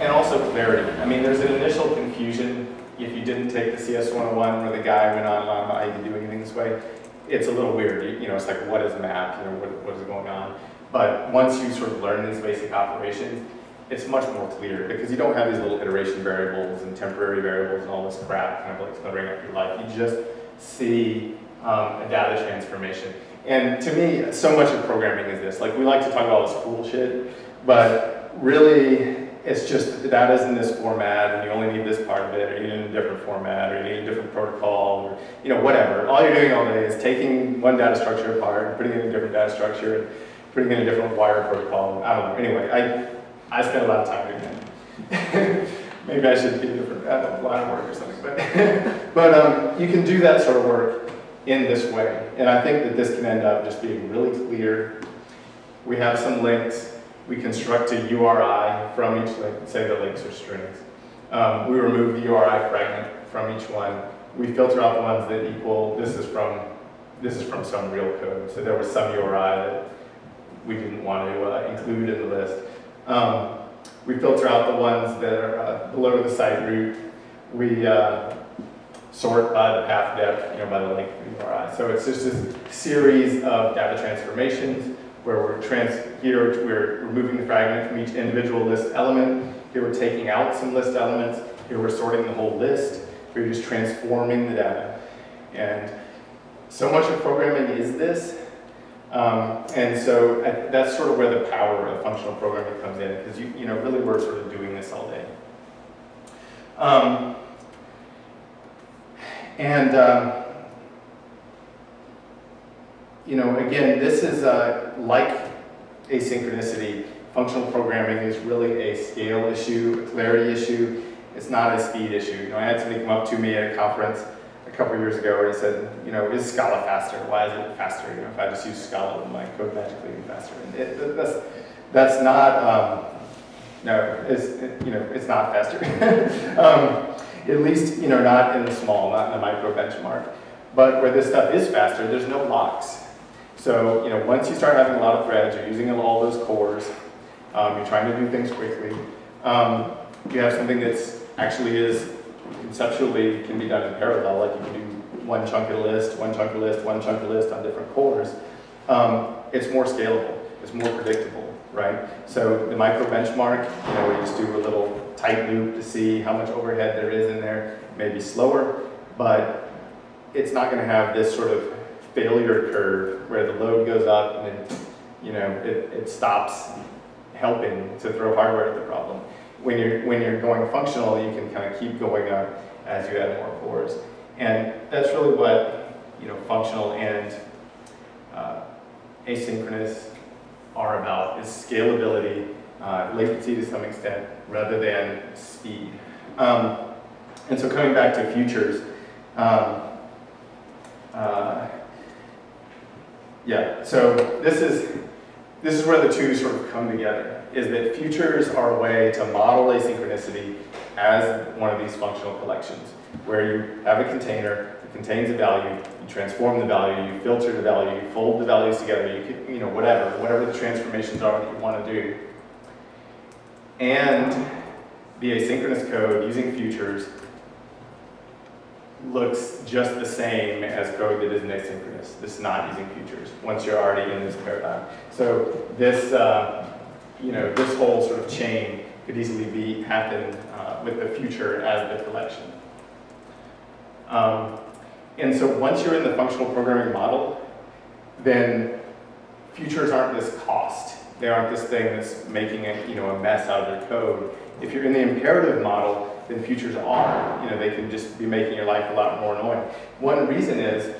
And also clarity. I mean, there's an initial confusion if you didn't take the CS 101 where the guy went on and on about how you can do anything this way. It's a little weird. It's like, what is map? What is going on? But once you sort of learn these basic operations, it's much more clear because you don't have these little iteration variables and temporary variables and all this crap kind of like cluttering up your life. You just see a data transformation. And to me, so much of programming is this. Like, we like to talk about all this cool shit, but really, it's just that the data's in this format, and you only need this part of it, or you need it in a different format, or you need a different protocol, or whatever. All you're doing all day is taking one data structure apart, and putting it in a different data structure, and putting it in a different wire protocol. I don't know. Anyway, I spend a lot of time doing that. Maybe I should get a different line of work or something. But you can do that sort of work in this way. And I think that this can end up just being really clear. We have some links. We construct a URI from each link. Say the links are strings. We remove the URI fragment from each one. We filter out the ones that equal, this is from some real code. So there was some URI that we didn't want to include in the list. We filter out the ones that are below the site root. We sort by the path depth, by the length of the URI. So it's just this series of data transformations where we're removing the fragment from each individual list element. Here we're taking out some list elements. Here we're sorting the whole list. We're just transforming the data. And so much of programming is this. And so that's sort of where the power of functional programming comes in, because really we're sort of doing this all day. Again, this is like asynchronicity. Functional programming is really a scale issue, a clarity issue. It's not a speed issue. I had somebody come up to me at a conference a couple years ago and he said, is Scala faster? Why is it faster? If I just use Scala, will my code magically be faster? And that's not, no, it's not faster. At least, not in the small, not in the micro benchmark. But where this stuff is faster, there's no locks. So, once you start having a lot of threads, you're using all those cores, you're trying to do things quickly, you have something that's actually is conceptually can be done in parallel, like you can do one chunk of the list, one chunk of the list, one chunk of the list on different cores. It's more scalable, it's more predictable, right? So the micro benchmark, we just do a little tight loop to see how much overhead there is in there, maybe slower, but it's not going to have this sort of failure curve where the load goes up and then, it stops helping to throw hardware at the problem. When you're going functional, you can kind of keep going up as you add more cores. And that's really what functional and asynchronous are about, is scalability, latency to some extent, rather than speed. And so coming back to futures, so this is where the two sort of come together, is that futures are a way to model asynchronicity as one of these functional collections, where you have a container that contains a value, you transform the value, you filter the value, you fold the values together, whatever the transformations are that you want to do. And the asynchronous code using futures looks just the same as code that isn't asynchronous. This is not using futures once you're already in this paradigm. So this, this whole sort of chain could easily happen with the future as the collection. And so once you're in the functional programming model, then futures aren't this cost. They aren't this thing that's making a mess out of their code. If you're in the imperative model, then futures are. They can just be making your life a lot more annoying. One reason is,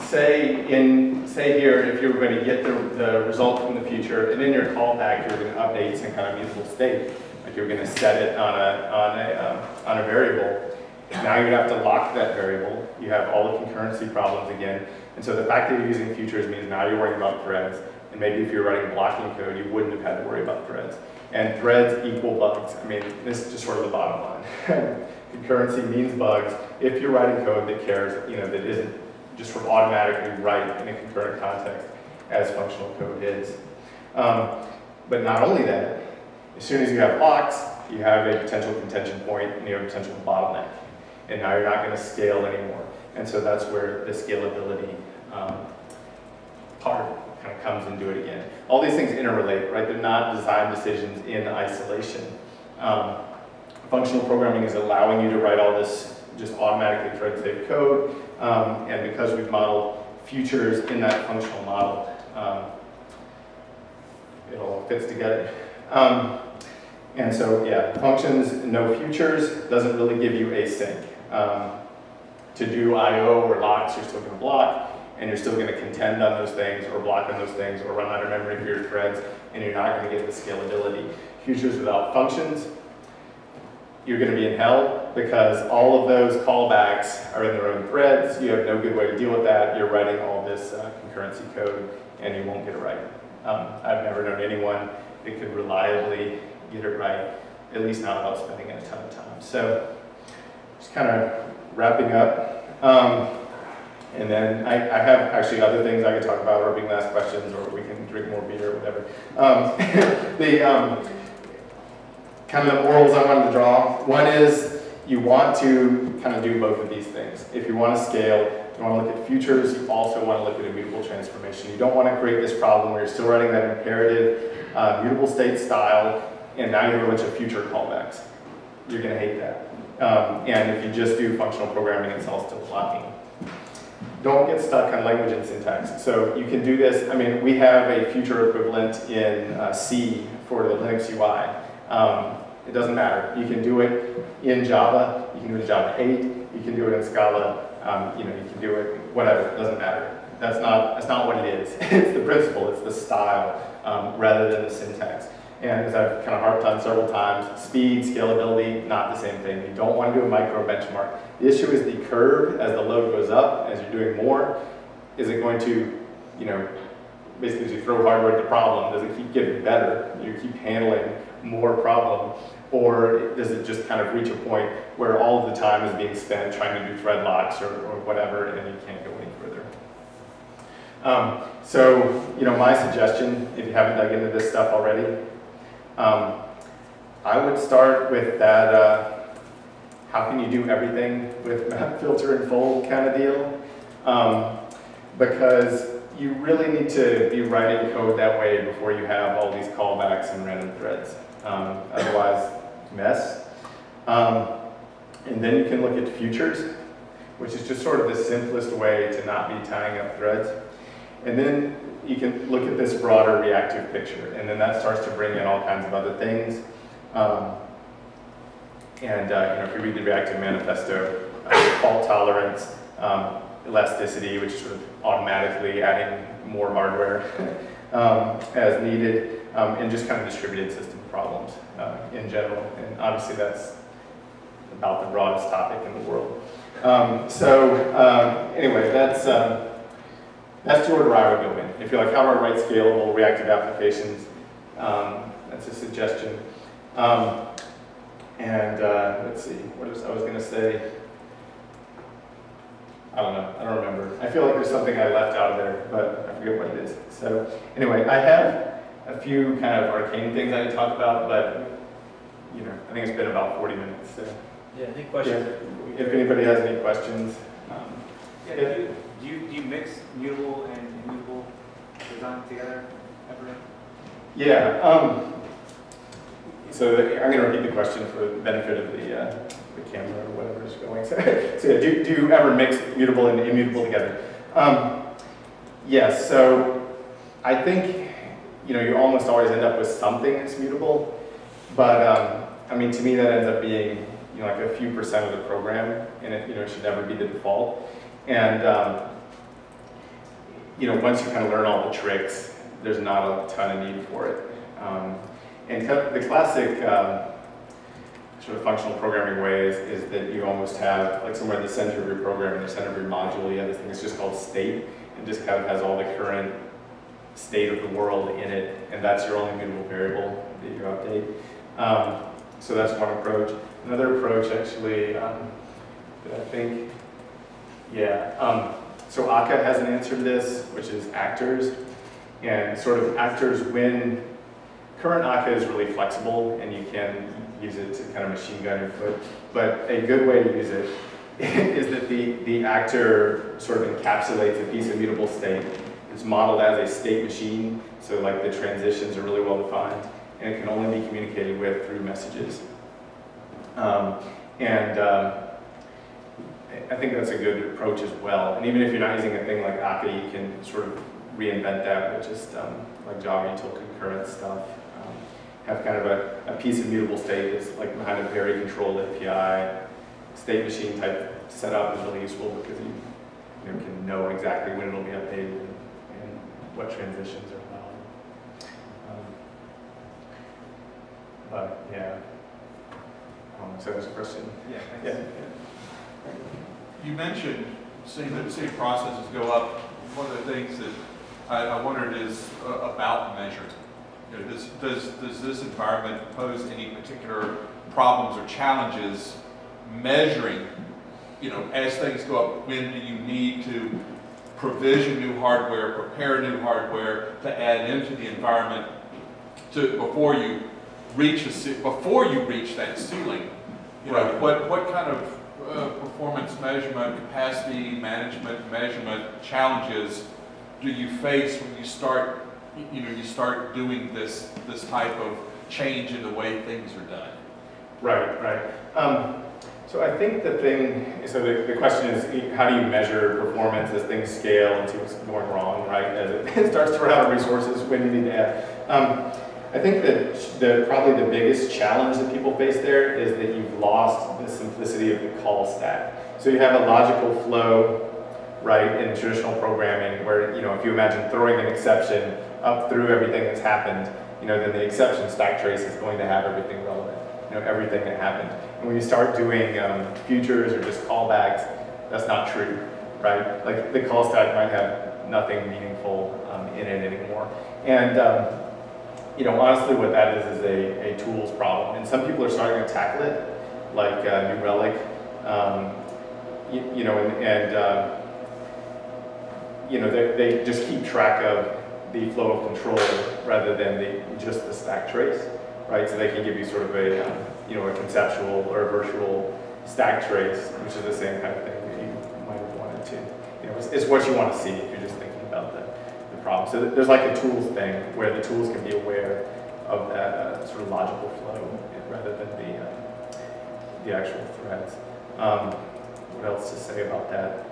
say here, if you were going to get the result from the future, and in your callback you were going to update some kind of mutable state, like you were going to set it on a variable. Now you'd have to lock that variable. You have all the concurrency problems again. And so the fact that you're using futures means now you're worrying about threads. And maybe if you're writing blocking code, you wouldn't have had to worry about threads. And threads equal bugs. I mean, this is just sort of the bottom line. Concurrency means bugs. If you're writing code that cares, that isn't just sort of automatically right in a concurrent context, as functional code is. But not only that, as soon as you have locks, you have a potential contention point and you have a potential bottleneck. And now you're not going to scale anymore. And so that's where the scalability part kind of comes and do it again. All these things interrelate, right? They're not design decisions in isolation. Functional programming is allowing you to write all this just automatically thread-safe code, and because we've modeled futures in that functional model, it all fits together. And so, yeah, functions, no futures, doesn't really give you async. To do I/O or locks, you're still going to block, and you're still going to contend on those things, or block on those things, or run out of memory for your threads, and you're not going to get the scalability. Futures without functions, you're going to be in hell, because all of those callbacks are in their own threads. You have no good way to deal with that. You're writing all this concurrency code, and you won't get it right. I've never known anyone that could reliably get it right, at least not without spending a ton of time. So, just kind of wrapping up. And then I have actually other things I could talk about, or being last questions, or we can drink more beer, or whatever. Kind of the morals I wanted to draw. One is you want to kind of do both of these things. If you want to scale, you want to look at futures, you also want to look at immutable transformation. You don't want to create this problem where you're still writing that imperative mutable state style, and now you have a bunch of future callbacks. You're going to hate that. And if you just do functional programming, it's all still blocking. Don't get stuck on language and syntax. So you can do this. I mean, we have a future equivalent in C for the Linux UI. It doesn't matter. You can do it in Java. You can do it in Java 8. You can do it in Scala. You can do it whatever. It doesn't matter. That's not what it is. It's the principle. It's the style rather than the syntax. And as I've kind of harped on several times, speed, scalability, not the same thing. You don't want to do a micro benchmark. The issue is the curve. As the load goes up, as you're doing more, is it going to, basically as you throw hardware at the problem, does it keep getting better? You keep handling more problem, or does it just kind of reach a point where all of the time is being spent trying to do thread locks or whatever, and you can't go any further? So, my suggestion, if you haven't dug into this stuff already, I would start with that, how can you do everything with map, filter, and fold kind of deal? Because you really need to be writing code that way before you have all these callbacks and random threads. Otherwise, mess. And then you can look at futures, which is just sort of the simplest way to not be tying up threads. And then you can look at this broader reactive picture, and then that starts to bring in all kinds of other things. If you read the reactive manifesto, fault tolerance, elasticity, which is sort of automatically adding more hardware as needed, and just kind of distributed system problems in general. And obviously that's about the broadest topic in the world. Anyway, that's the order I would go in. If you're like, how do I write scalable reactive applications? That's a suggestion. Let's see, what else I was going to say. I don't know, I don't remember. I feel like there's something I left out of there, but I forget what it is. So anyway, I have a few kind of arcane things I could talk about, but I think it's been about 40 minutes. So. Yeah, any questions? Yeah. If anybody has any questions. Do you mix mutable and immutable design together ever? Yeah. So I'm going to repeat the question for the benefit of the camera or whatever is going. So yeah, do you ever mix mutable and immutable together? Yes. So I think you almost always end up with something that's mutable, but I mean, to me that ends up being like a few % of the program, and it should never be the default. And once you kind of learn all the tricks, there's not a ton of need for it. And the classic sort of functional programming way is that you almost have, like somewhere in the center of your program, in the center of your module, you have this thing that's just called state, and just kind of has all the current state of the world in it, and that's your only mutable variable that you update. So that's one approach. Another approach, actually, that I think, so Akka has an answer to this, which is actors, and sort of actors when current Akka is really flexible, and you can use it to kind of machine gun your foot. But a good way to use it is that the actor sort of encapsulates a piece of mutable state, It's modeled as a state machine, so like the transitions are really well defined, and it can only be communicated with through messages. I think that's a good approach as well. And even if you're not using a thing like Akka, you can sort of reinvent that with just like Java util concurrent stuff. Have kind of a piece of mutable state that's like behind a very controlled API. State machine type setup is really useful because you can know exactly when it'll be updated and what transitions are allowed. But yeah. So there's a question. Yeah, thanks. Yeah. You mentioned seeing processes go up. One of the things that I wondered is about measuring. Does this environment pose any particular problems or challenges measuring? As things go up, when do you need to provision new hardware, prepare new hardware to add into the environment before you reach that ceiling? What kind of performance measurement, capacity management measurement challenges do you face when you start doing this type of change in the way things are done? Right. So I think the question is, how do you measure performance as things scale and see what's going wrong, right? As it starts to run out of resources, when you need to add. I think that probably the biggest challenge that people face there is that you've lost the simplicity of the call stack. So you have a logical flow, right, in traditional programming where, if you imagine throwing an exception up through everything that's happened, then the exception stack trace is going to have everything relevant, everything that happened. And when you start doing futures or just callbacks, that's not true, right? Like the call stack might have nothing meaningful in it anymore. And honestly, what that is a tools problem. And some people are starting to tackle it, like New Relic, they just keep track of the flow of control rather than just the stack trace, right? So they can give you sort of a conceptual or a virtual stack trace, which is the same kind of thing that you might have wanted to. It's what you want to see if you're just thinking about the problem. So there's like a tools thing where the tools can be aware of that sort of logical flow rather than the actual threads. What else to say about that?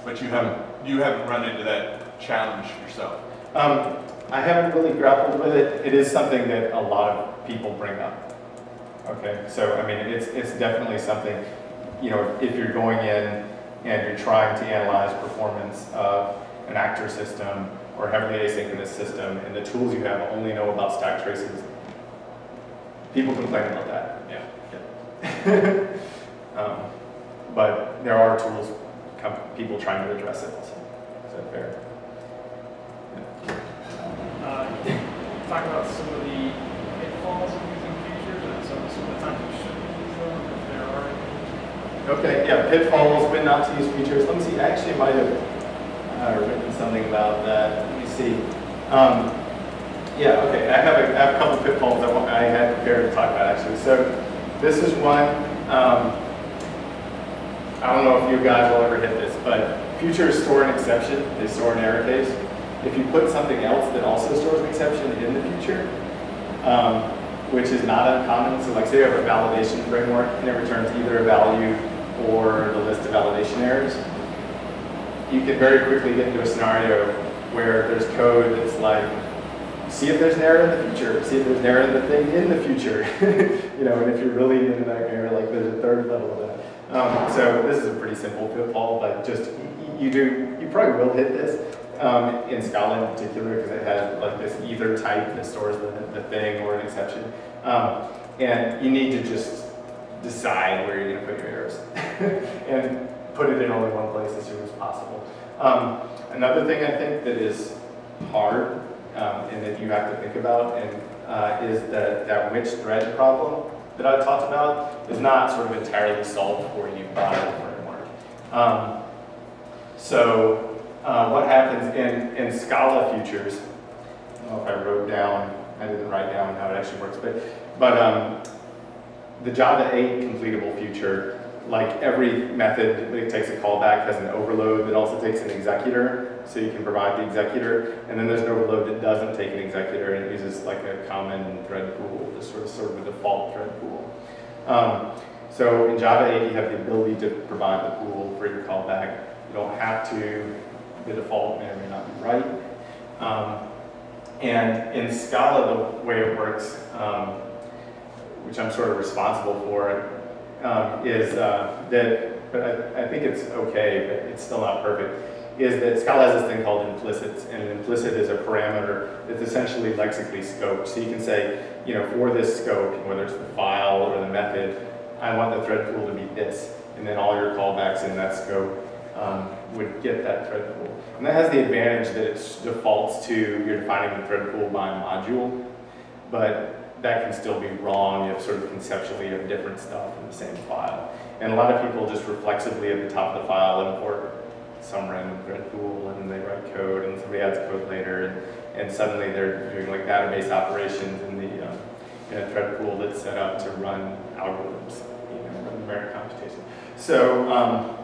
But you haven't run into that challenge yourself. I haven't really grappled with it. It is something that a lot of people bring up. Okay, so I mean, it's definitely something. If you're going in and you're trying to analyze performance of an actor system or heavily asynchronous system, and the tools you have only know about stack traces, people complain about that. Yeah. But there are tools, people trying to address it also. Is that fair? Talk about some of the pitfalls of using features and some of the times you shouldn't use them, if there are any. Okay, yeah, pitfalls, when not to use features. Let me see, I actually might have written something about that. Let me see. Yeah, okay, I have a couple of pitfalls I had prepared to talk about actually. So this is one, I don't know if you guys will ever hit this, but features store an exception, they store an error case. If you put something else that also stores an exception in the future, which is not uncommon, so like say you have a validation framework and it returns either a value or the list of validation errors, you can very quickly get into a scenario where there's code that's like, see if there's an error in the future, see if there's an error in the thing in the future, and if you're really into that error, like there's a third level of that. So this is a pretty simple pitfall, but just, you probably will hit this. In Scala in particular, because it has like this either type that stores the thing or an exception. And you need to just decide where you're going to put your errors and put it in only one place as soon as possible. Another thing I think that is hard and that you have to think about is that which thread problem that I talked about is not sort of entirely solved for you by the framework. What happens in Scala futures, I don't know if I didn't write down how it actually works, but the Java 8 completable future, like every method that takes a callback has an overload that also takes an executor, so you can provide the executor, and then there's an overload that doesn't take an executor and it uses like a common thread pool, just sort of a default thread pool. So in Java 8, you have the ability to provide the pool for your callback. You don't have to. The default may or may not be right. And in Scala, the way it works, which I'm sort of responsible for, is that, but I think it's okay, but it's still not perfect, is that Scala has this thing called implicits, and an implicit is a parameter that's essentially lexically scoped. So you can say, you know, for this scope, whether it's the file or the method, I want the thread pool to be this, and then all your callbacks in that scope would get that thread pool. And that has the advantage that it defaults to, you're defining the thread pool by module, but that can still be wrong if sort of conceptually you have different stuff in the same file. And a lot of people just reflexively at the top of the file import some random thread pool, and they write code, and somebody adds code later, and suddenly they're doing like database operations in a thread pool that's set up to run algorithms, run numeric computation. So,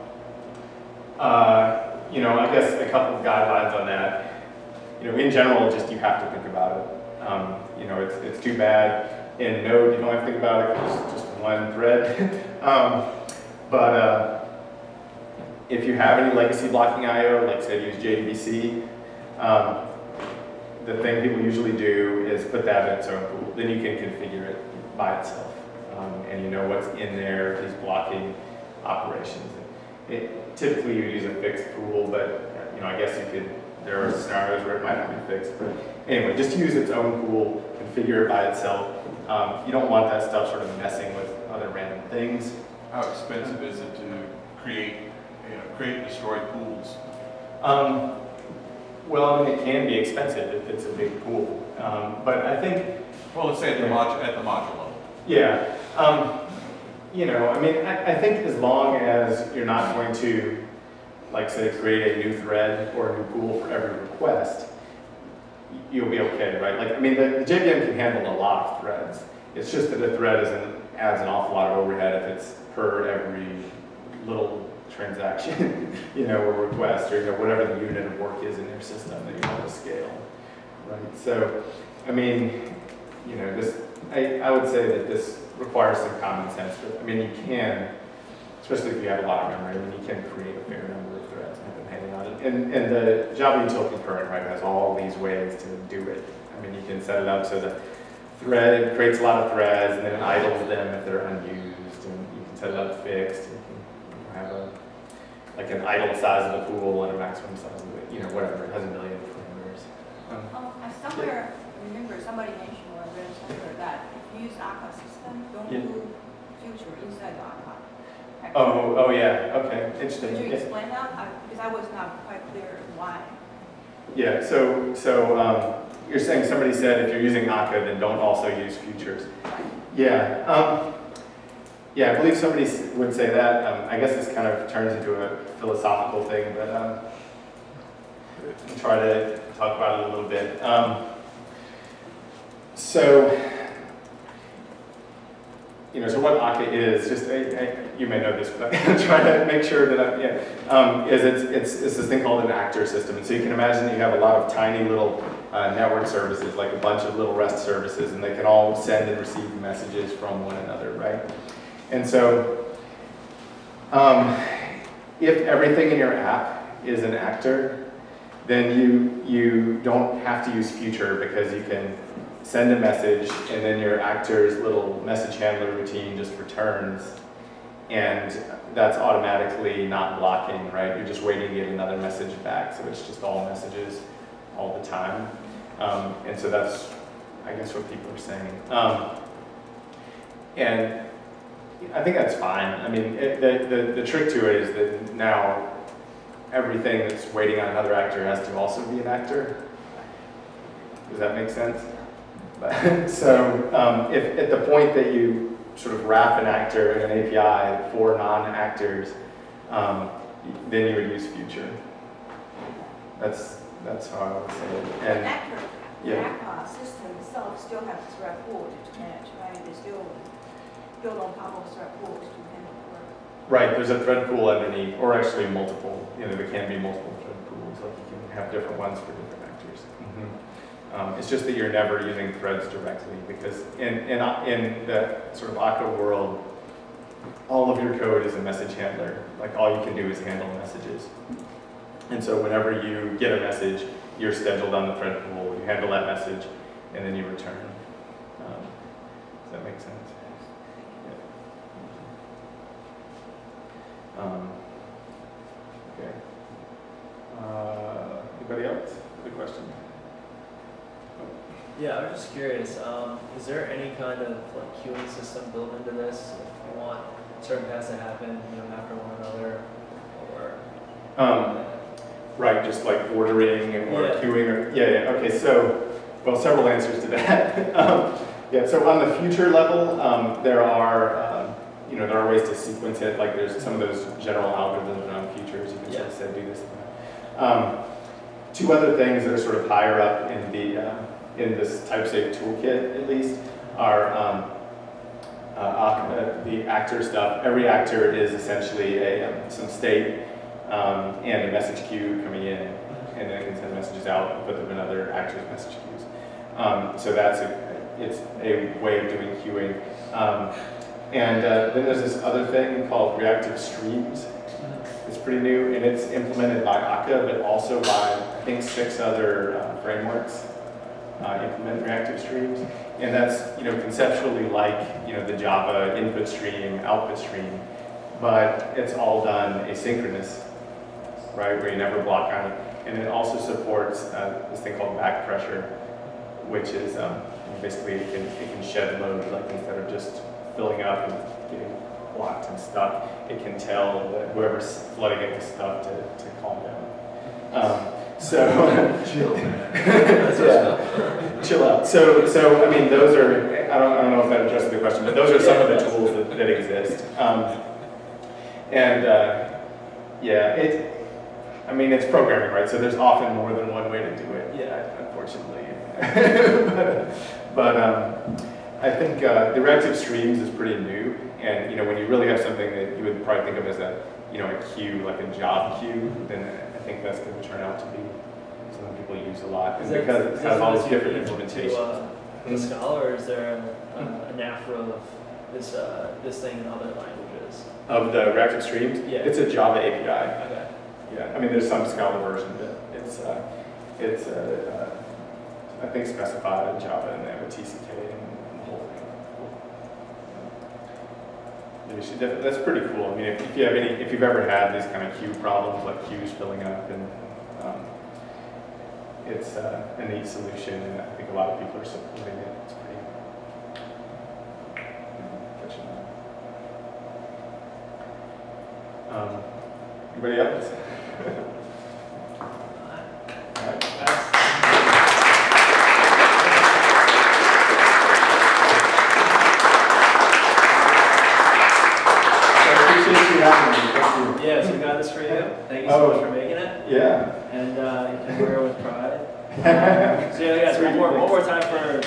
you know, I guess a couple of guidelines on that. You know, in general, just you have to think about it. You know, it's too bad. In Node, you don't have to think about it because it's just one thread. If you have any legacy blocking I/O, like say use JDBC, the thing people usually do is put that in its own pool. Then you can configure it by itself, and you know what's in there, these blocking operations. Typically you use a fixed pool, but you know, I guess you could. There are scenarios where it might not be fixed, but anyway, just use its own pool, configure it by itself. You don't want that stuff sort of messing with other random things. How expensive is it to create and destroy pools? Well, I mean, it can be expensive if it's a big pool, but I think. Well, let's say at the module level. Yeah. You know, I mean, I think as long as you're not going to, like, say, create a new thread or a new pool for every request, you'll be okay, right? Like, I mean, the JVM can handle a lot of threads. It's just that a thread adds an awful lot of overhead if it's per every little transaction, you know, or request, or whatever the unit of work is in your system that you want to scale, right? So, I mean, you know, I would say that this requires some common sense, but I mean, you can, especially if you have a lot of memory, I mean, you can create a fair number of threads and have them hanging on it. And the Java util concurrent, right, has all these ways to do it. I mean, you can set it up so that thread creates a lot of threads, and then it idles them if they're unused, and you can set it up fixed. You can have like an idle size of the pool and a maximum size of it, you know, whatever. It has a million parameters. I somewhere remember somebody mentioned or I read somewhere that if you use Akka system, don't do future inside the Akka. Oh yeah, okay, interesting. Could you explain that? Because I was not quite clear why. Yeah, so you're saying somebody said if you're using Akka, then don't also use futures. Yeah, yeah, I believe somebody would say that. I guess this kind of turns into a philosophical thing, but I'll try to talk about it a little bit. So what Akka is, just you may know this, but I'm trying to make sure that it's this thing called an actor system. And so you can imagine that you have a lot of tiny little network services, like a bunch of little REST services, and they can all send and receive messages from one another, right? And so if everything in your app is an actor, then you don't have to use future, because you can send a message, and then your actor's little message handler routine just returns, and that's automatically not blocking, right? You're just waiting to get another message back, so it's just all messages all the time. And so that's, I guess, what people are saying. And I think that's fine. I mean, the trick to it is that now everything that's waiting on another actor has to also be an actor. Does that make sense? So if at the point that you sort of wrap an actor in an API for non-actors, then you would use future. That's how I would say it. And the actor, the Akka system itself still has a thread pool to manage, right? They still build on top of thread pools to handle work. Right, there's a thread pool underneath, or actually multiple. There can be multiple thread pools. like you can have different ones for different actors. It's just that you're never using threads directly, because in the sort of Akka world, all of your code is a message handler. Like all you can do is handle messages. And so whenever you get a message, you're scheduled on the thread pool, you handle that message, and then you return. Does that make sense? Yeah. Okay. Anybody else? Good question. Yeah, I was just curious, is there any kind of like queuing system built into this? If you want certain tasks to happen, after one another, or right, just like ordering or queuing, or okay. So, well, several answers to that. Yeah. So on the future level, there are there are ways to sequence it. Like there's some of those general algorithms around futures. You can sort of say do this and that. Two other things that are sort of higher up in the in this Typesafe toolkit, at least, are the actor stuff. Every actor is essentially some state and a message queue coming in, and then it can send messages out and put them in other actors' message queues. So it's a way of doing queuing. And then there's this other thing called reactive streams. It's pretty new, and it's implemented by Akka, but also by, I think, 6 other frameworks implement reactive streams. And that's, conceptually like, the Java input stream, output stream, but it's all done asynchronous, right, where you never block on it. And it also supports this thing called back pressure, which is basically it can shed load, like instead of just filling up and getting blocked and stuck, it can tell that whoever's flooding it with stuff to calm down. Chill, man. Chill out. So I mean, those are, I don't know if that addresses the question, but those are some of the tools that exist. I mean, it's programming, right? So there's often more than one way to do it, unfortunately. but I think the reactive streams is pretty new, and when you really have something that you would probably think of as a queue, like a job queue, then I think that's going to turn out to be something people use a lot, and because it has all these different implementations. The Scala, or is there a NAFRA of this thing in other languages? Of the reactive streams? Yeah. It's a Java API. Okay. Yeah, I mean, there's some Scala version, but it's I think specified in Java, and they have a TCK and the whole thing. You should that's pretty cool. I mean, if you've ever had these kind of queue problems, like queues filling up, and it's a neat solution, and I think a lot of people are supporting it. It's pretty catching on. Anybody else? All right. Yeah, so we got this for you. Thank you so much for making it. Yeah. And you can wear it with pride. So yeah, guys, one more time for